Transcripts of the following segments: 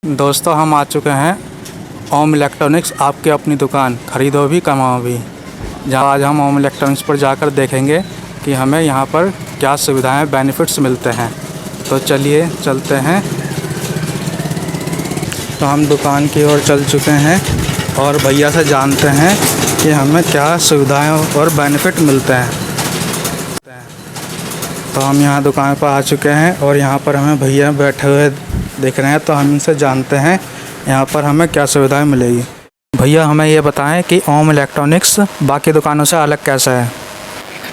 दोस्तों हम आ चुके हैं ओम इलेक्ट्रॉनिक्स, आपकी अपनी दुकान, ख़रीदो भी कमाओ भी। जहाँ आज हम ओम इलेक्ट्रॉनिक्स पर जाकर देखेंगे कि हमें यहाँ पर क्या सुविधाएं, बेनिफिट्स मिलते हैं। तो चलिए चलते हैं। तो हम दुकान की ओर चल चुके हैं और भैया से जानते हैं कि हमें क्या सुविधाएं और बेनिफिट मिलते हैं। तो हम यहाँ दुकान पर आ चुके हैं और यहाँ पर हमें भैया बैठे हुए दिख रहे हैं। तो हम इनसे जानते हैं यहाँ पर हमें क्या सुविधाएं मिलेगी। भैया हमें ये बताएं कि ओम इलेक्ट्रॉनिक्स बाकी दुकानों से अलग कैसा है।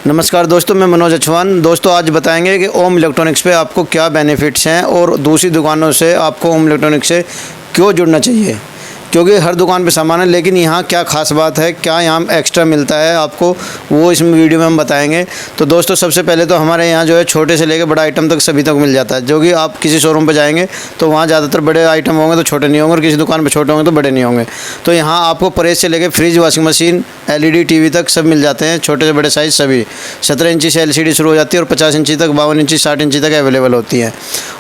नमस्कार दोस्तों, मैं मनोज अछवान। दोस्तों आज बताएंगे कि ओम इलेक्ट्रॉनिक्स पे आपको क्या बेनिफिट्स हैं और दूसरी दुकानों से आपको ओम इलेक्ट्रॉनिक्स से क्यों जुड़ना चाहिए, क्योंकि हर दुकान पे सामान है, लेकिन यहाँ क्या ख़ास बात है, क्या यहाँ एक्स्ट्रा मिलता है आपको, वो इस वीडियो में हम बताएंगे। तो दोस्तों सबसे पहले तो हमारे यहाँ जो है छोटे से लेकर बड़ा आइटम तक सभी तक मिल जाता है। जो कि आप किसी शोरूम पे जाएंगे तो वहाँ ज़्यादातर बड़े आइटम होंगे तो छोटे नहीं होंगे, और किसी दुकान पर छोटे होंगे तो बड़े नहीं होंगे। तो यहाँ आपको प्रेस से लेकर fridge, washing machine, LED TV तक सब मिल जाते हैं, छोटे से बड़े साइज़ सभी। 17 इंची से LCD शुरू हो जाती है और 50 इंची तक, 52 इंची, 60 इंची तक अवेलेबल होती है।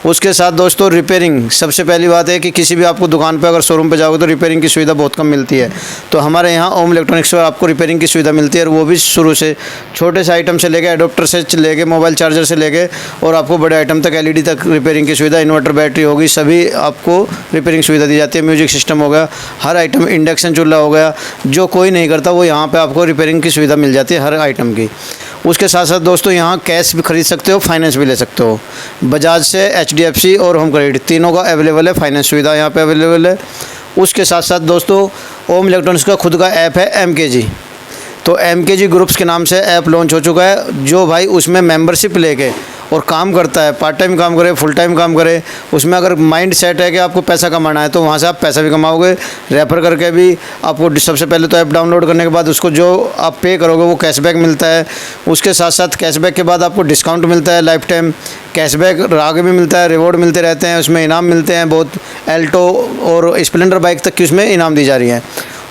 उसके साथ दोस्तों रिपेयरिंग, सबसे पहली बात है कि किसी भी आपको दुकान पर अगर शोरूम पर जाओगे तो रिपेयरिंग की सुविधा बहुत मिलती है। तो हमारे यहाँ ओम इलेक्ट्रॉनिक्स पर आपको रिपेयरिंग की सुविधा मिलती है, और वो भी शुरू से छोटे से आइटम से लेके, एडोप्टर से लेके, मोबाइल चार्जर से लेके और आपको बड़े आइटम तक, LED तक रिपेयरिंग की सुविधा, इन्वर्टर बैटरी होगी, सभी आपको रिपेयरिंग सुविधा दी जाती है। म्यूजिक सिस्टम हो गया, हर आइटम, इंडक्शन चूल्हा हो गया, जो कोई नहीं करता वो यहाँ पे आपको रिपेयरिंग की सुविधा मिल जाती है हर आइटम की। उसके साथ साथ दोस्तों यहाँ कैश भी खरीद सकते हो, फाइनेंस भी ले सकते हो। बजाज से HDFC और होम क्रेडिट तीनों का अवेलेबल है, फाइनेंस सुविधा यहाँ पे अवेलेबल है। उसके साथ साथ दोस्तों ओम इलेक्ट्रॉनिक्स का खुद का ऐप है MKG। तो MKG ग्रुप्स के नाम से ऐप लॉन्च हो चुका है, जो भाई उसमें मेंबरशिप लेके और काम करता है, पार्ट टाइम काम करे, फुल टाइम काम करे, उसमें अगर माइंड सेट है कि आपको पैसा कमाना है तो वहाँ से आप पैसा भी कमाओगे। रेफर करके भी आपको सबसे पहले तो ऐप डाउनलोड करने के बाद उसको जो आप पे करोगे वो कैशबैक मिलता है। उसके साथ साथ कैशबैक के बाद आपको डिस्काउंट मिलता है, लाइफ टाइम कैशबैक आगे भी मिलता है, रिवॉर्ड मिलते रहते हैं, उसमें इनाम मिलते हैं बहुत। एल्टो और स्प्लेंडर बाइक तक की उसमें इनाम दी जा रही है।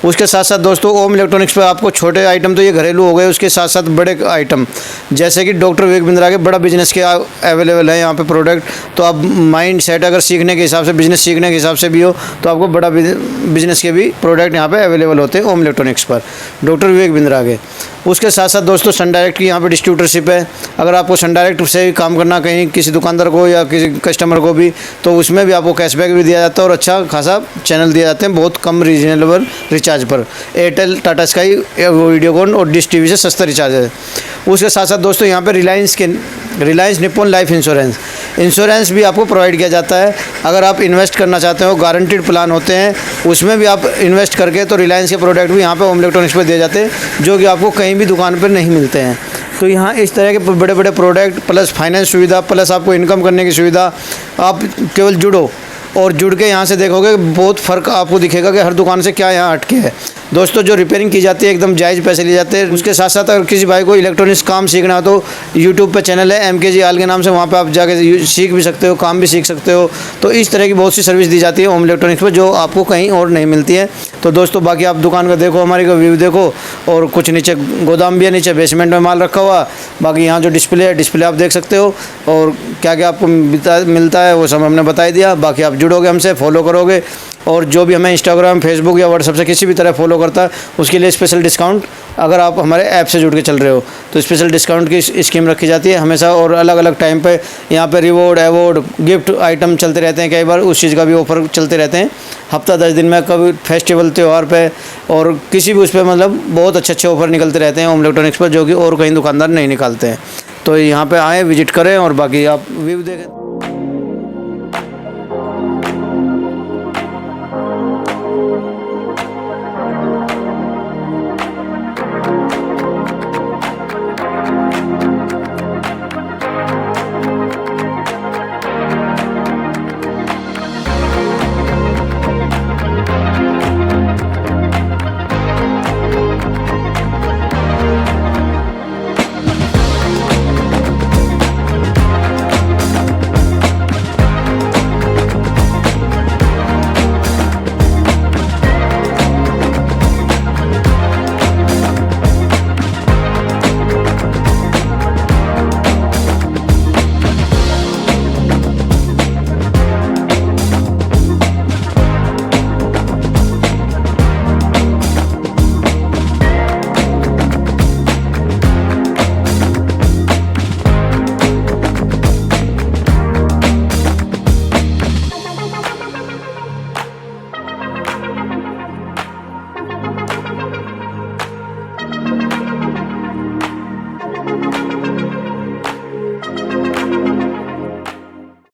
उसके साथ साथ दोस्तों ओम इलेक्ट्रॉनिक्स पर आपको छोटे आइटम तो ये घरेलू हो गए, उसके साथ साथ बड़े आइटम जैसे कि डॉक्टर विवेक बिंद्रा के बड़ा बिजनेस के अवेलेबल है यहाँ पे प्रोडक्ट। तो आप माइंड सेट अगर सीखने के हिसाब से, बिजनेस सीखने के हिसाब से भी हो तो आपको बड़ा बिजनेस के भी प्रोडक्ट यहाँ पे अवेलेबल होते हैं ओम इलेक्ट्रॉनिक्स पर, डॉक्टर विवेक बिंद्रा के। उसके साथ साथ दोस्तों सन डायरेक्ट की यहाँ पे डिस्ट्रीब्यूटरशिप है। अगर आपको सन डायरेक्ट से काम करना कहीं किसी दुकानदार को या किसी कस्टमर को भी, तो उसमें भी आपको कैशबैक भी दिया जाता है और अच्छा खासा चैनल दिए जाते हैं बहुत कम रीजनेबल रिचार्ज पर। एयरटेल, टाटा स्काई, वीडियोकॉन और डिश TV से सस्ता रिचार्ज है। उसके साथ साथ दोस्तों यहाँ पे रिलायंस निप्पॉन लाइफ इंश्योरेंस भी आपको प्रोवाइड किया जाता है। अगर आप इन्वेस्ट करना चाहते हो, गारंटीड प्लान होते हैं, उसमें भी आप इन्वेस्ट करके तो रिलायंस के प्रोडक्ट भी यहाँ पे ओम इलेक्ट्रॉनिक्स पर दिए जाते हैं, जो कि आपको कहीं भी दुकान पर नहीं मिलते हैं। तो यहाँ इस तरह के बड़े बड़े प्रोडक्ट प्लस फाइनेंस सुविधा प्लस आपको इनकम करने की सुविधा, आप केवल जुड़ो और जुड़ के यहाँ से देखोगे बहुत फ़र्क आपको दिखेगा कि हर दुकान से क्या यहाँ हटके है। दोस्तों जो रिपेयरिंग की जाती है एकदम जायज़ पैसे लिए जाते हैं। उसके साथ साथ अगर किसी भाई को इलेक्ट्रॉनिक्स काम सीखना हो तो यूट्यूब पे चैनल है MKG आल के नाम से, वहाँ पे आप जाके सीख भी सकते हो, काम भी सीख सकते हो। तो इस तरह की बहुत सी सर्विस दी जाती है ओम इलेक्ट्रॉनिक्स पर, जो आपको कहीं और नहीं मिलती है। तो दोस्तों बाकी आप दुकान का देखो, हमारी का व्यू देखो, और कुछ नीचे गोदाम भी है, नीचे बेसमेंट में माल रखा हुआ। बाकी यहाँ जो डिस्प्ले है, डिस्प्ले आप देख सकते हो, और क्या क्या आपको मिलता है वो सब हमने बता दिया। बाकी आप जुड़ोगे हमसे, फॉलो करोगे, और जो भी हमें इंस्टाग्राम, फेसबुक या व्हाट्सएप से किसी भी तरह फॉलो करता है उसके लिए स्पेशल डिस्काउंट, अगर आप हमारे ऐप से जुड़ के चल रहे हो तो स्पेशल डिस्काउंट की स्कीम रखी जाती है हमेशा। और अलग अलग टाइम पे यहाँ पे रिवॉर्ड, अवॉर्ड, गिफ्ट आइटम चलते रहते हैं, कई बार उस चीज़ का भी ऑफर चलते रहते हैं हफ्ता 10 दिन में, कभी फेस्टिवल त्यौहार पे और किसी भी उस पर, मतलब बहुत अच्छे ऑफर निकलते रहते हैं ओम इलेक्ट्रॉनिक्स पर, जो कि और कहीं दुकानदार नहीं निकालते हैं। तो यहाँ पर आएँ, विजिट करें और बाकी आप व्यू देखें।